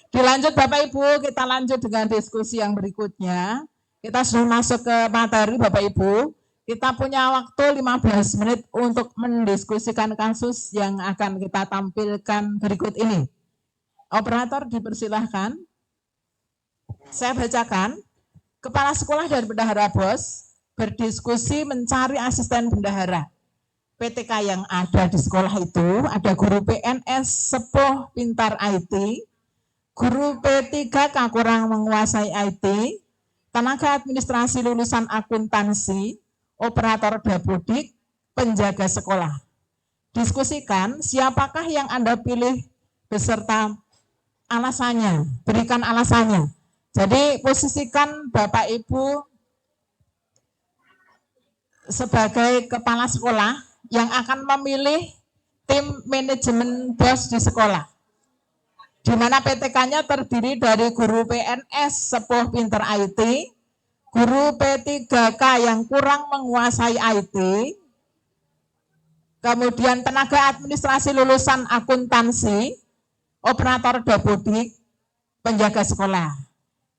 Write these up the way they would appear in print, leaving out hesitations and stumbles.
Dilanjut Bapak Ibu, kita lanjut dengan diskusi yang berikutnya. Kita sudah masuk ke materi Bapak Ibu. Kita punya waktu 15 menit untuk mendiskusikan kasus yang akan kita tampilkan berikut ini. Operator dipersilahkan. Saya bacakan. Kepala sekolah dan bendahara BOS berdiskusi mencari asisten bendahara. PTK yang ada di sekolah itu ada guru PNS Sepuh Pintar IT, guru P3K kurang menguasai IT, tenaga administrasi lulusan akuntansi, operator dapodik, penjaga sekolah. Diskusikan siapakah yang Anda pilih beserta alasannya, berikan alasannya. Jadi posisikan Bapak Ibu sebagai kepala sekolah yang akan memilih tim manajemen BOS di sekolah, di mana PTK-nya terdiri dari guru PNS Sepuh Pinter IT, guru P3K yang kurang menguasai IT, kemudian tenaga administrasi lulusan akuntansi, operator dapodik, penjaga sekolah.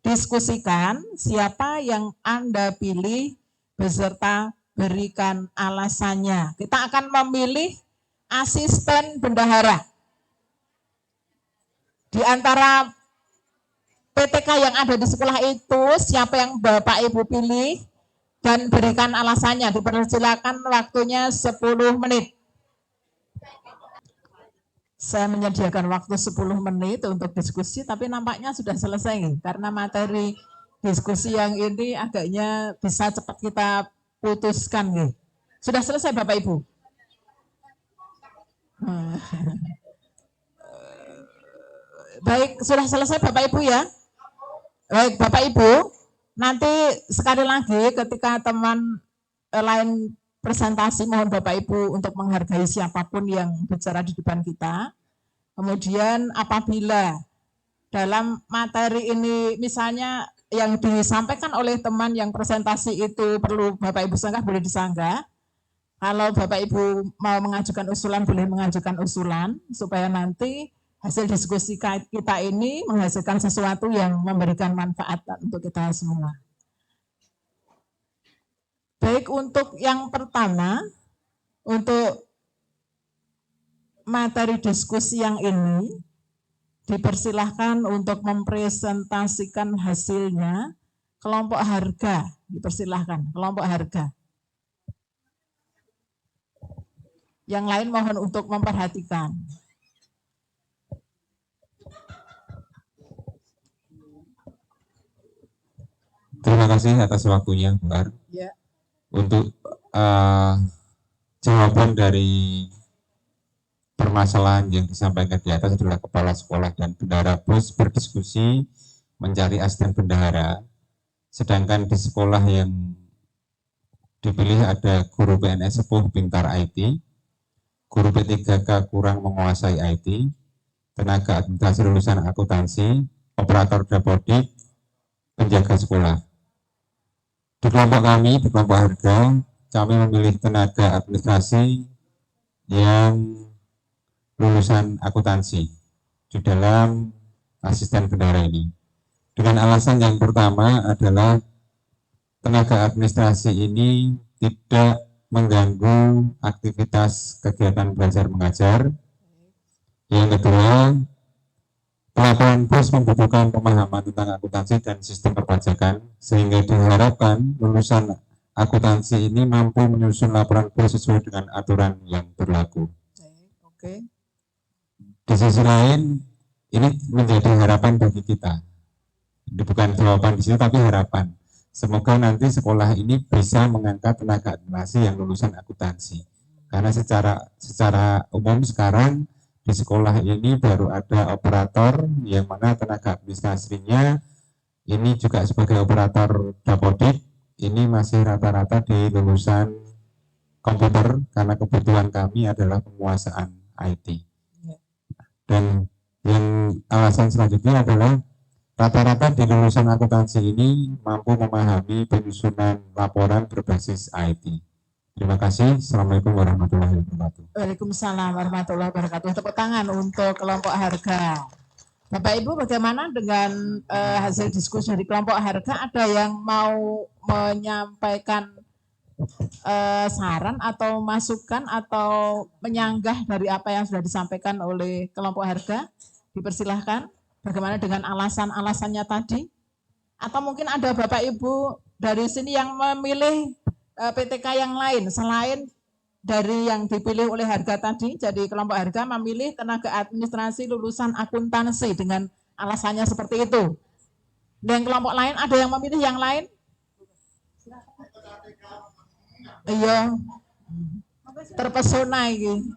Diskusikan siapa yang Anda pilih beserta berikan alasannya. Kita akan memilih asisten bendahara. Di antara PTK yang ada di sekolah itu, siapa yang Bapak Ibu pilih dan berikan alasannya. Dipersilakan waktunya 10 menit. Saya menyediakan waktu 10 menit untuk diskusi, tapi nampaknya sudah selesai karena materi diskusi yang ini agaknya bisa cepat kita putuskan nih. Sudah selesai Bapak Ibu? Baik, sudah selesai Bapak Ibu ya? Baik Bapak Ibu, nanti sekali lagi ketika teman lain presentasi, mohon Bapak Ibu untuk menghargai siapapun yang bicara di depan kita. Kemudian apabila dalam materi ini misalnya yang disampaikan oleh teman yang presentasi itu perlu Bapak Ibu sanggah, boleh disanggah. Kalau Bapak Ibu mau mengajukan usulan, boleh mengajukan usulan supaya nanti hasil diskusi kita ini menghasilkan sesuatu yang memberikan manfaat untuk kita semua. Baik, untuk yang pertama, untuk materi diskusi yang ini, dipersilahkan untuk mempresentasikan hasilnya. Kelompok harga, dipersilahkan, kelompok harga. Yang lain mohon untuk memperhatikan. Terima kasih atas waktunya, Mbak. Ya. Untuk jawaban dari permasalahan yang disampaikan di atas adalah kepala sekolah dan bendahara BOS berdiskusi mencari asisten bendahara. Sedangkan di sekolah yang dipilih ada guru PNS Sepuh Pintar IT, guru P3K kurang menguasai IT, tenaga administrasi lulusan akuntansi, operator dapodik, penjaga sekolah. Di kelompok kami, di kelompok harga, kami memilih tenaga administrasi yang lulusan akuntansi di dalam asisten bendahara ini. Dengan alasan yang pertama adalah tenaga administrasi ini tidak mengganggu aktivitas kegiatan belajar mengajar. Yang kedua, pelaporan BOS membutuhkan pemahaman tentang akuntansi dan sistem perpajakan, sehingga diharapkan lulusan akuntansi ini mampu menyusun laporan BOS sesuai dengan aturan yang berlaku. Oke. Di sisi lain, ini menjadi harapan bagi kita. Ini bukan jawaban di sini, tapi harapan. Semoga nanti sekolah ini bisa mengangkat tenaga administrasi yang lulusan akuntansi. Karena secara umum sekarang di sekolah ini baru ada operator yang mana tenaga administrasinya ini juga sebagai operator dapodik, ini masih rata-rata di lulusan komputer karena kebutuhan kami adalah penguasaan IT. Dan yang alasan selanjutnya adalah rata-rata di lulusan akuntansi ini mampu memahami penyusunan laporan berbasis IT. Terima kasih. Assalamualaikum warahmatullahi wabarakatuh. Waalaikumsalam warahmatullahi wabarakatuh. Tepuk tangan untuk kelompok harga. Bapak Ibu bagaimana dengan hasil diskusi dari kelompok harga? Ada yang mau menyampaikan saran atau masukan atau menyanggah dari apa yang sudah disampaikan oleh kelompok harga? Dipersilahkan. Bagaimana dengan alasan-alasannya tadi? Atau mungkin ada Bapak Ibu dari sini yang memilih PTK yang lain selain dari yang dipilih oleh harga tadi. Jadi kelompok harga memilih tenaga administrasi lulusan akuntansi dengan alasannya seperti itu. Dan kelompok lain ada yang memilih yang lain? Iya, terpesona ini.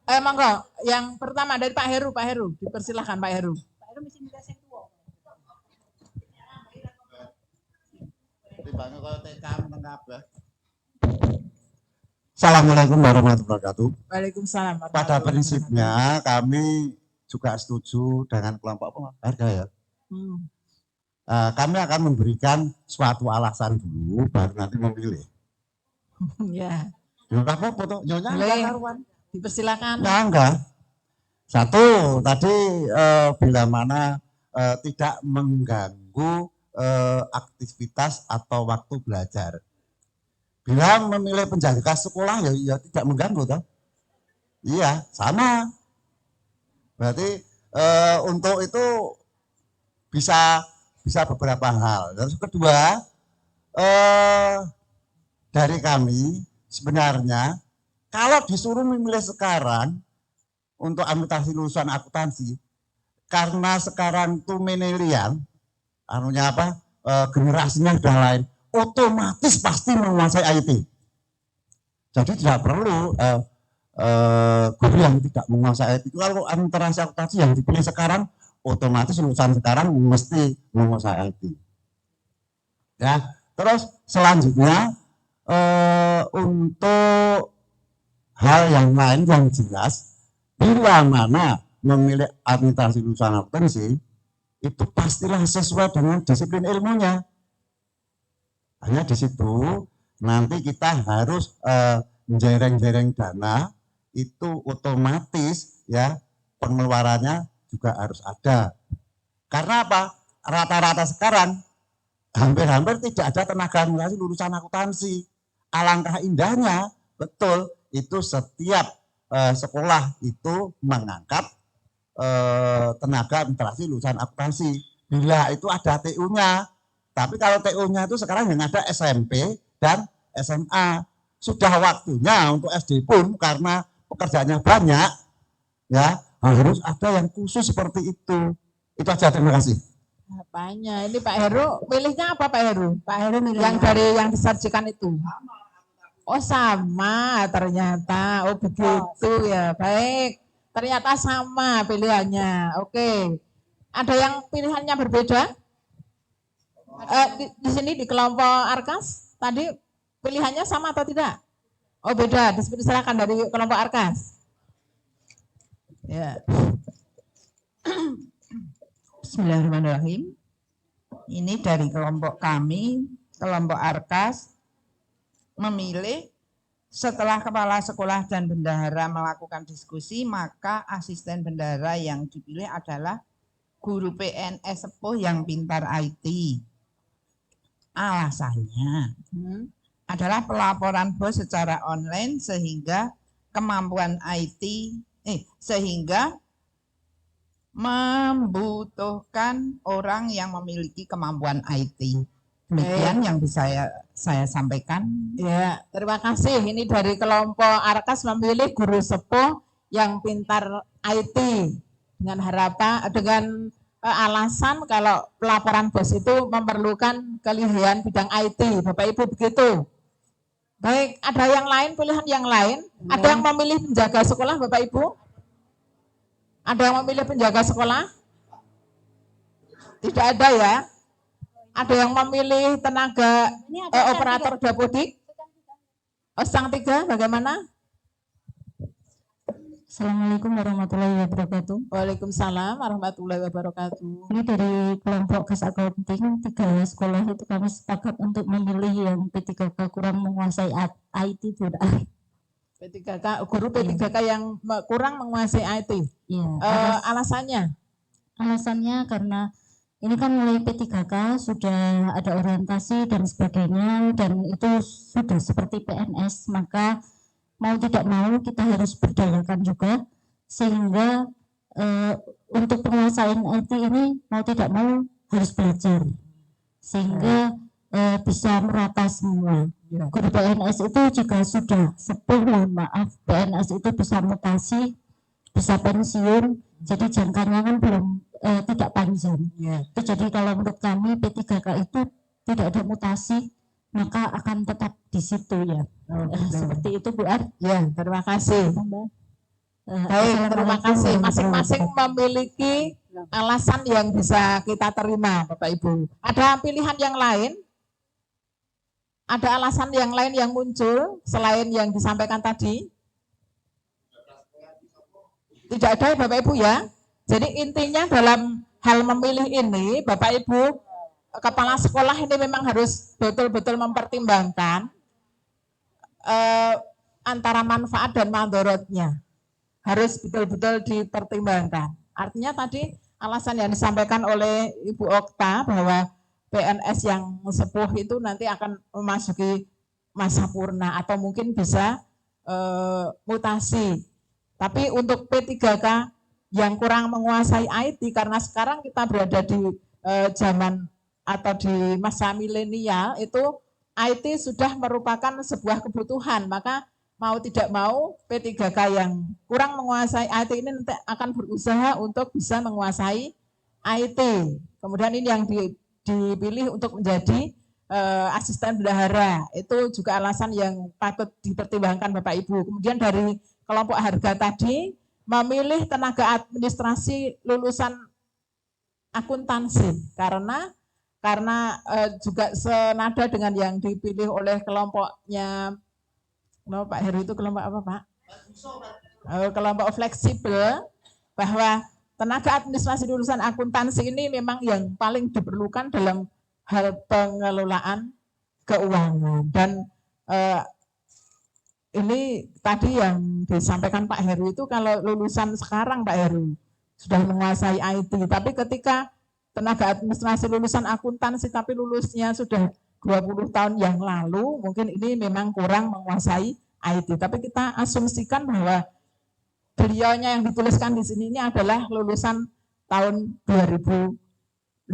Monggo, yang pertama dari Pak Heru, dipersilahkan Pak Heru. Assalamualaikum warahmatullahi wabarakatuh. Waalaikumsalam. Pada prinsipnya kami juga setuju dengan kelompok harga ya. Kami akan memberikan suatu alasan dulu, baru nanti memilih. Ya. Apa foto nyonya? Dipersilakan. Nah, enggak. Satu tadi bila mana tidak mengganggu aktivitas atau waktu belajar. Bila memilih penjaga sekolah ya tidak mengganggu toh. Iya, sama. Berarti untuk itu bisa beberapa hal. Terus kedua, dari kami sebenarnya kalau disuruh memilih sekarang untuk administrasi lulusan akuntansi, karena sekarang tuh milenial, anunya apa, generasinya sudah lain, otomatis pasti menguasai IT. Jadi tidak perlu guru yang tidak menguasai IT. Kalau administrasi akuntansi yang dipilih sekarang, otomatis lulusan sekarang mesti menguasai IT. Ya, terus selanjutnya untuk hal yang lain yang jelas, bila mana memilih administrasi lulusan akuntansi, itu pastilah sesuai dengan disiplin ilmunya. Hanya di situ nanti kita harus menjereng-jereng dana, itu otomatis ya pengeluarannya juga harus ada. Karena apa? Rata-rata sekarang hampir-hampir tidak ada tenaga administrasi lulusan akuntansi. Alangkah indahnya, betul, itu setiap sekolah itu mengangkat tenaga administrasi lulusan akuntansi. Bila itu ada TU-nya. Tapi kalau TU-nya itu sekarang yang ada SMP dan SMA. Sudah waktunya untuk SD pun karena pekerjaannya banyak, ya harus ada yang khusus seperti itu. Itu aja, terima kasih. Apanya? Ini Pak Heru, milihnya apa Pak Heru? Pak Heru milih yang dari yang disajikan itu. Oh sama ternyata, oh begitu ya, baik. Ternyata sama pilihannya, oke. Ada yang pilihannya berbeda? Di sini di kelompok Arkas tadi pilihannya sama atau tidak? Oh beda, silakan dari kelompok Arkas. Ya. Bismillahirrahmanirrahim. Ini dari kelompok kami, kelompok Arkas, memilih setelah kepala sekolah dan bendahara melakukan diskusi, maka asisten bendahara yang dipilih adalah guru PNS sepuh yang pintar IT. Alasannya adalah pelaporan bos secara online sehingga kemampuan IT sehingga membutuhkan orang yang memiliki kemampuan IT. Demikian yang bisa saya sampaikan. Ya, terima kasih. Ini dari kelompok Arkas memilih guru sepuh yang pintar IT dengan harapan dengan alasan kalau pelaporan bos itu memerlukan keahlian bidang IT. Bapak Ibu begitu. Baik, ada yang lain, pilihan yang lain? Ada yang memilih penjaga sekolah Bapak Ibu? Ada yang memilih penjaga sekolah? Tidak ada ya? Ada yang memilih tenaga operator dapodik? Sang 3 bagaimana? Assalamualaikum warahmatullahi wabarakatuh. Waalaikumsalam warahmatullahi wabarakatuh. Ini dari kelompok Gas Accounting, 3 sekolah itu kami sepakat untuk memilih yang P3K kurang menguasai IT, tidak. P3K, guru P3K yang kurang menguasai IT. Iya. Alasannya? Alasannya karena ini kan mulai P3K sudah ada orientasi dan sebagainya, dan itu sudah seperti PNS, maka mau tidak mau kita harus berdayakan juga, sehingga untuk penguasaan IT ini mau tidak mau harus belajar, sehingga bisa merata semua. Guru PNS itu jika sudah sepuh, mohon maaf, PNS itu bisa mutasi, bisa pensiun, jadi jangkanya kan belum tidak panjang. Itu jadi kalau menurut kami P3K itu tidak ada mutasi, maka akan tetap di situ ya. Seperti itu Bu Ar. Ya, terima kasih. Baik, terima kasih. Masing-masing memiliki alasan yang bisa kita terima, Bapak Ibu. Ada pilihan yang lain? Ada alasan yang lain yang muncul selain yang disampaikan tadi? Tidak ada ya Bapak Ibu ya. Jadi intinya dalam hal memilih ini, Bapak Ibu, kepala sekolah ini memang harus betul-betul mempertimbangkan antara manfaat dan mandorotnya. Harus betul-betul dipertimbangkan. Artinya tadi alasan yang disampaikan oleh Ibu Okta bahwa PNS yang sepuh itu nanti akan memasuki masa purna atau mungkin bisa mutasi. Tapi untuk P3K yang kurang menguasai IT, karena sekarang kita berada di zaman atau di masa milenial, itu IT sudah merupakan sebuah kebutuhan, maka mau tidak mau P3K yang kurang menguasai IT ini nanti akan berusaha untuk bisa menguasai IT. Kemudian ini yang dipilih untuk menjadi asisten bendahara, itu juga alasan yang patut dipertimbangkan Bapak Ibu. Kemudian dari kelompok harga tadi, memilih tenaga administrasi lulusan akuntansi karena juga senada dengan yang dipilih oleh kelompoknya Pak Heru, itu kelompok apa Pak? Kelompok fleksibel, bahwa tenaga administrasi lulusan akuntansi ini memang yang paling diperlukan dalam hal pengelolaan keuangan. Dan ini tadi yang disampaikan Pak Heru itu kalau lulusan sekarang Pak Heru sudah menguasai IT, tapi ketika tenaga administrasi lulusan akuntansi tapi lulusnya sudah 20 tahun yang lalu, mungkin ini memang kurang menguasai IT. Tapi kita asumsikan bahwa beliaunya yang dituliskan di sini ini adalah lulusan tahun 2015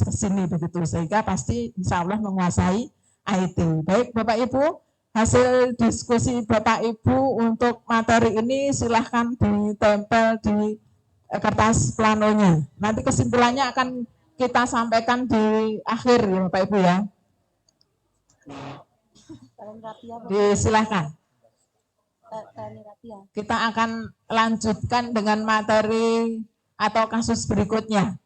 ke sini begitu, sehingga pasti insya Allah menguasai IT. Baik Bapak Ibu, hasil diskusi Bapak Ibu untuk materi ini silahkan ditempel di kertas planonya. Nanti kesimpulannya akan kita sampaikan di akhir ya Bapak Ibu ya. Silahkan. Kita akan lanjutkan dengan materi atau kasus berikutnya.